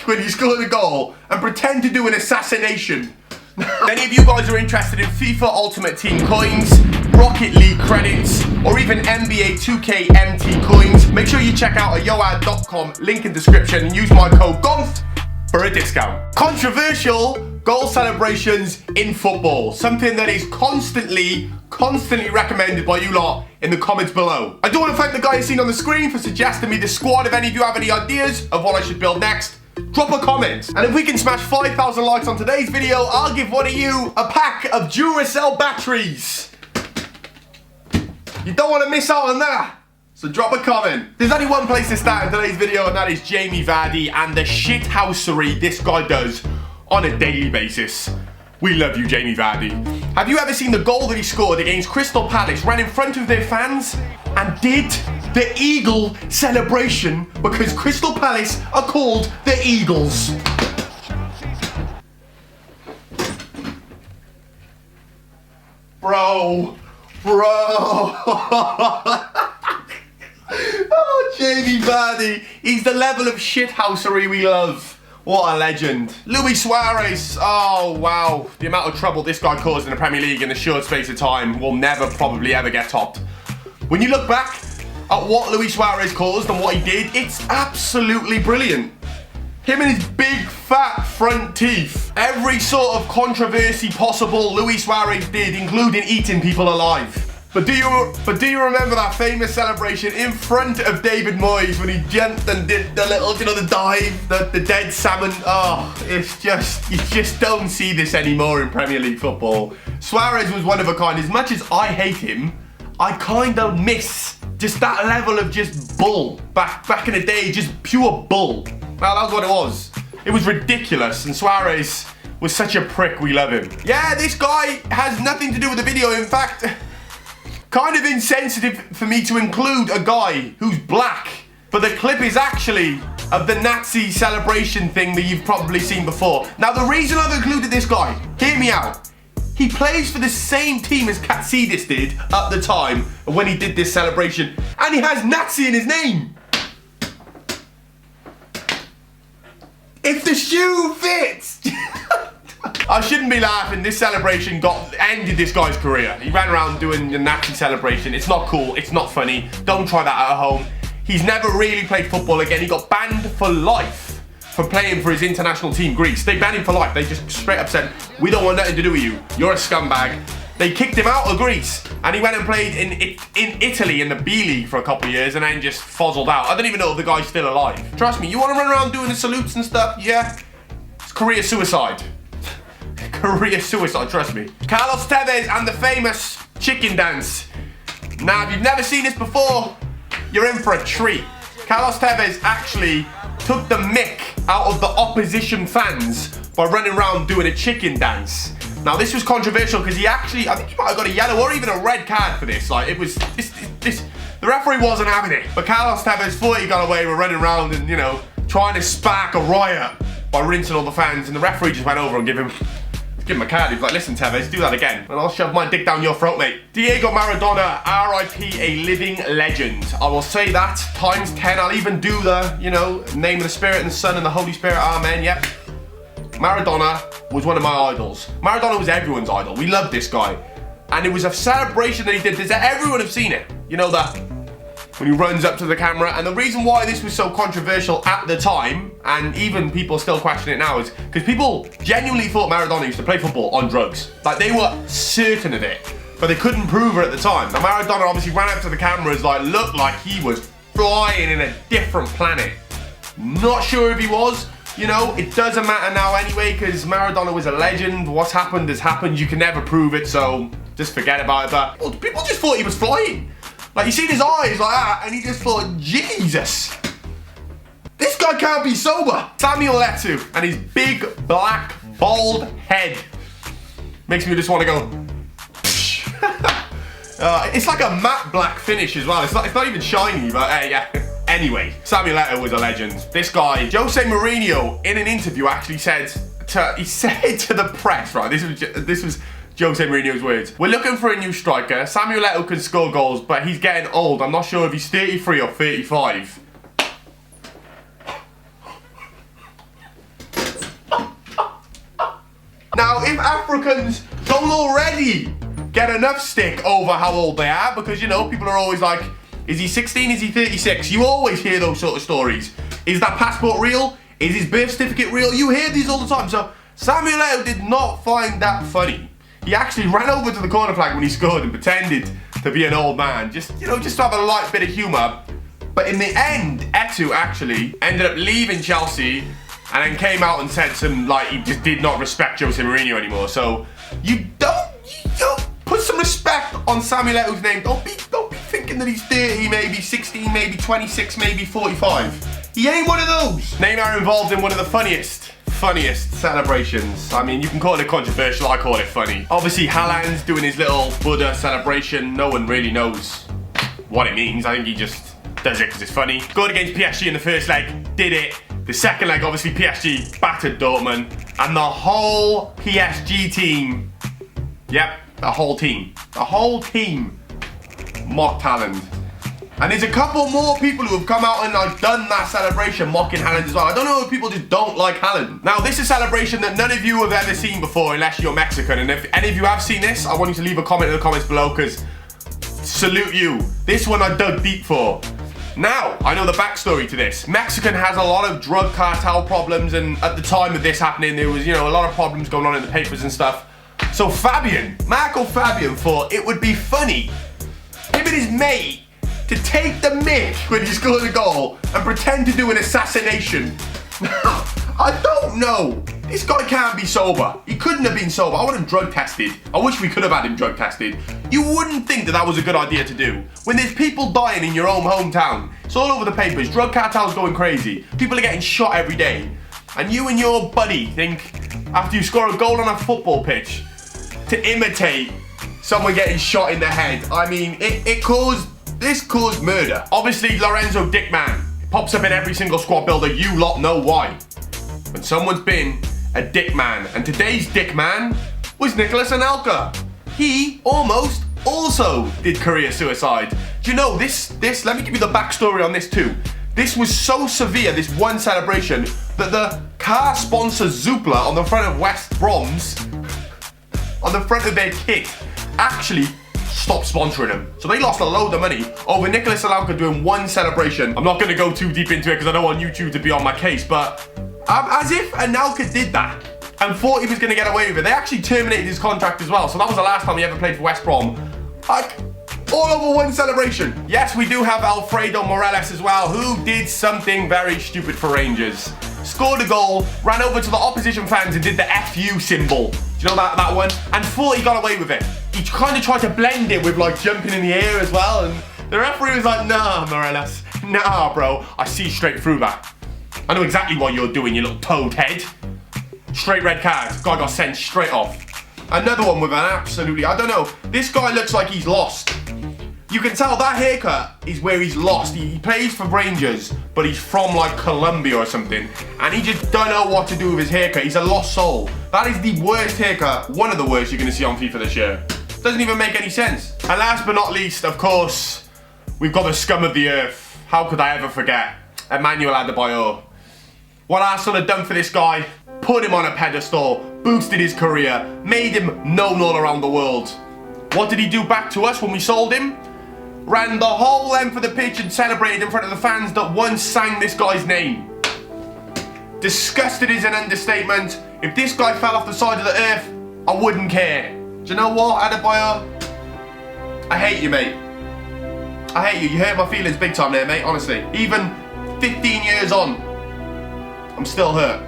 when you score the goal and pretend to do an assassination. If any of you guys are interested in FIFA Ultimate Team coins, Rocket League credits, or even NBA 2K MT coins, make sure you check out ayoad.com, link in description, and use my code Gonth for a discount. Controversial goal celebrations in football. Something that is constantly recommended by you lot in the comments below. I do want to thank the guy you've seen on the screen for suggesting me the squad. If any of you have any ideas of what I should build next, drop a comment. And if we can smash 5,000 likes on today's video, I'll give one of you a pack of Duracell batteries. You don't want to miss out on that. So drop a comment. There's only one place to start in today's video, and that is Jamie Vardy and the shithousery this guy does on a daily basis. We love you, Jamie Vardy. Have you ever seen the goal that he scored against Crystal Palace? Ran in front of their fans and did the Eagle celebration because Crystal Palace are called the Eagles. Bro. Oh, Jamie Vardy. He's the level of shithousery we love. What a legend. Luis Suarez. Oh, wow. The amount of trouble this guy caused in the Premier League in a short space of time will never, probably ever get topped. When you look back at what Luis Suarez caused and what he did, it's absolutely brilliant. Him and his big, fat front teeth. Every sort of controversy possible Luis Suarez did, including eating people alive. But do you remember that famous celebration in front of David Moyes when he jumped and did the little, you know, the dive, the dead salmon? Oh, it's just, you just don't see this anymore in Premier League football. Suarez was one of a kind. As much as I hate him, I kind of miss just that level of just bull. Back in the day, just pure bull. Well, that was what it was. It was ridiculous, and Suarez was such a prick. We love him. Yeah, this guy has nothing to do with the video. In fact, kind of insensitive for me to include a guy who's black, but the clip is actually of the Nazi celebration thing that you've probably seen before. Now, the reason I've included this guy, hear me out. He plays for the same team as Katsidis did at the time when he did this celebration, and he has Nazi in his name. If the shoe fits. I shouldn't be laughing. This celebration ended this guy's career. He ran around doing the Nazi celebration. It's not cool. It's not funny. Don't try that at home. He's never really played football again. He got banned for life for playing for his international team, Greece. They banned him for life. They just straight up said, we don't want nothing to do with you. You're a scumbag. They kicked him out of Greece, and he went and played in Italy in the B League for a couple of years and then just fuzzled out. I don't even know if the guy's still alive. Trust me, you want to run around doing the salutes and stuff? Yeah. It's career suicide. Career suicide, trust me. Carlos Tevez and the famous chicken dance. Now, if you've never seen this before, you're in for a treat. Carlos Tevez actually took the mick out of the opposition fans by running around doing a chicken dance. Now, this was controversial because I think he might have got a yellow or even a red card for this. Like, it was, the referee wasn't having it. But Carlos Tevez thought he got away with running around and, you know, trying to spark a riot by rinsing all the fans, and the referee just went over and gave him a card. He was like, listen, Tevez, do that again, and I'll shove my dick down your throat, mate. Diego Maradona, RIP, a living legend. I will say that times 10. I'll even do the, you know, name of the Spirit and the Son and the Holy Spirit, amen, yep. Maradona was one of my idols. Maradona was everyone's idol. We loved this guy. And it was a celebration that he did. Everyone have seen it. You know that? When he runs up to the camera. And the reason why this was so controversial at the time, and even people still question it now, is because people genuinely thought Maradona used to play football on drugs. Like, they were certain of it, but they couldn't prove it at the time. Now, Maradona obviously ran up to the cameras, like, looked like he was flying in a different planet. Not sure if he was. You know, it doesn't matter now anyway, because Maradona was a legend. What's happened has happened. You can never prove it, so just forget about it. But well, people just thought he was flying. Like, you seen his eyes like that, and he just thought, Jesus, this guy can't be sober. Samuel Leto and his big, black, bald head makes me just want to go. It's like a matte black finish as well. It's not even shiny, but yeah. Anyway, Samuel Leto was a legend. This guy, Jose Mourinho, in an interview actually said to the press, right? This was Jose Mourinho's words. We're looking for a new striker. Samuel Leto can score goals, but he's getting old. I'm not sure if he's 33 or 35. if Africans don't already get enough stick over how old they are, because, you know, people are always like, is he 16, is he 36? You always hear those sort of stories. Is that passport real? Is his birth certificate real? You hear these all the time. So Samuel Leto did not find that funny. He actually ran over to the corner flag when he scored and pretended to be an old man. Just, you know, just to have a light bit of humour. But in the end, Etu actually ended up leaving Chelsea and then came out and said some, like, he just did not respect Jose Mourinho anymore. So you don't put some respect on Samuel Eto's name. Don't be thinking that he's 30, maybe 16, maybe 26, maybe 45. He ain't one of those. Neymar involved in one of the funniest celebrations. I mean, you can call it controversial, I call it funny. Obviously, Halland's doing his little Buddha celebration. No one really knows what it means. I think he just does it because it's funny. Scored against PSG in the first leg, did it. The second leg, obviously, PSG battered Dortmund. And the whole PSG team, yep, the whole team mocked Halland. And there's a couple more people who have come out and like done that celebration mocking Halland as well. I don't know if people just don't like Halland. Now, this is a celebration that none of you have ever seen before unless you're Mexican. And if any of you have seen this, I want you to leave a comment in the comments below, because salute you. This one I dug deep for. Now, I know the backstory to this. Mexican has a lot of drug cartel problems, and at the time of this happening, there was, you know, a lot of problems going on in the papers and stuff. So Marco Fabien thought it would be funny, him and his mate, to take the mick when he scored a goal and pretend to do an assassination. I don't know. This guy can't be sober. He couldn't have been sober. I want him drug tested. I wish we could have had him drug tested. You wouldn't think that that was a good idea to do. When there's people dying in your own hometown, it's all over the papers, drug cartels going crazy, people are getting shot every day, and you and your buddy think, after you score a goal on a football pitch, to imitate someone getting shot in the head. I mean, this caused murder. Obviously, Lorenzo Dickman pops up in every single squad builder. You lot know why. When someone's been a Dickman, and today's Dickman was Nicolas Anka. He almost also did career suicide. Do you know this? Let me give you the backstory on this too. This was so severe, this one celebration, that the car sponsor Zoopla on the front of West Brom's, on the front of their kit, actually stopped sponsoring them. So they lost a load of money over Nicolas Anka doing one celebration. I'm not going to go too deep into it because I don't want YouTube to be on my case, but as if Anelka did that and thought he was going to get away with it. They actually terminated his contract as well, so that was the last time he ever played for West Brom. Like, all over one celebration. Yes, we do have Alfredo Morales as well, who did something very stupid for Rangers. Scored a goal, ran over to the opposition fans and did the FU symbol. Do you know that one? And thought he got away with it. He kind of tried to blend it with like jumping in the air as well, and the referee was like, nah, Morales, nah, bro. I see straight through that. I know exactly what you're doing, you little toad head. Straight red card. Guy got sent straight off. Another one with an absolutely, I don't know. This guy looks like he's lost. You can tell that haircut is where he's lost. He plays for Rangers, but he's from like Colombia or something. And he just don't know what to do with his haircut. He's a lost soul. That is the worst haircut, one of the worst you're going to see on FIFA this year. Doesn't even make any sense. And last but not least, of course, we've got the scum of the earth. How could I ever forget? Emmanuel Adebayor. What Arsenal had done for this guy, put him on a pedestal, boosted his career, made him known all around the world. What did he do back to us when we sold him? Ran the whole length of the pitch and celebrated in front of the fans that once sang this guy's name. Disgusted is an understatement. If this guy fell off the side of the earth, I wouldn't care. Do you know what, Adebayor? I hate you, mate. I hate you. You hurt my feelings big time there, mate, honestly. Even 15 years on, I'm still hurt.